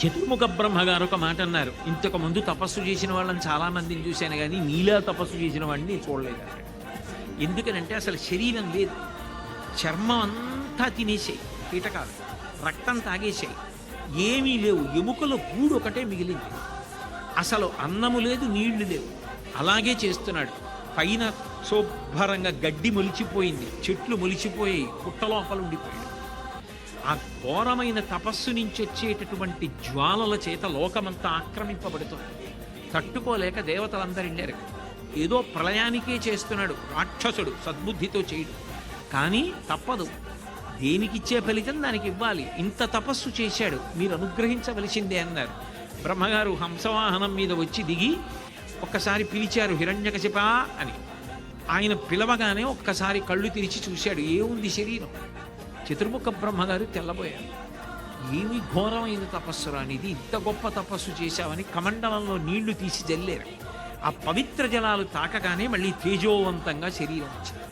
చతుర్ముఖ బ్రహ్మగారు ఒక మాట అన్నారు, ఇంతకు ముందు తపస్సు చేసిన వాళ్ళని చాలా మందిని చూశాను కానీ నీలా తపస్సు చేసిన వాడిని చూడలేదు అన్నాడు. ఎందుకనంటే అసలు శరీరం లేదు, చర్మం అంతా తినేసాయి కీటకాలు, రక్తం తాగేసాయి, ఏమీ లేవు, ఎముకల గూడు ఒకటే మిగిలింది. అసలు అన్నము లేదు, నీళ్లు లేవు, అలాగే చేస్తున్నాడు. పైన శుభ్రంగా గడ్డి మొలిచిపోయింది, చెట్లు మొలిచిపోయి పుట్టలోపల ఉండిపోయాడు. ఆ ఘోరమైన తపస్సు నుంచి వచ్చేటటువంటి జ్వాలల చేత లోకమంతా ఆక్రమింపబడుతుంది. తట్టుకోలేక దేవతలందరూ వెళ్ళారు. ఏదో ప్రళయానికే చేస్తున్నాడు రాక్షసుడు, సద్బుద్ధితో చేయడు. కానీ తప్పదు, దేనికిచ్చే ఫలితం దానికి ఇవ్వాలి. ఇంత తపస్సు చేశాడు, మీరు అనుగ్రహించవలసిందే అన్నారు. బ్రహ్మగారు హంసవాహనం మీద వచ్చి దిగి ఒక్కసారి పిలిచారు, హిరణ్యకశిపా అని. ఆయన పిలవగానే ఒక్కసారి కళ్ళు తెరిచి చూశాడు, ఏముంది శరీరం. చతుర్ముఖ బ్రహ్మగారు తెల్లబోయారు. ఏమి ఘోరమైన తపస్సు రానిది, ఇంత గొప్ప తపస్సు చేశావని కమండలంలో నీళ్లు తీసి జల్లేరు. ఆ పవిత్ర జలాలు తాకగానే మళ్ళీ తేజోవంతంగా శరీరం వచ్చింది.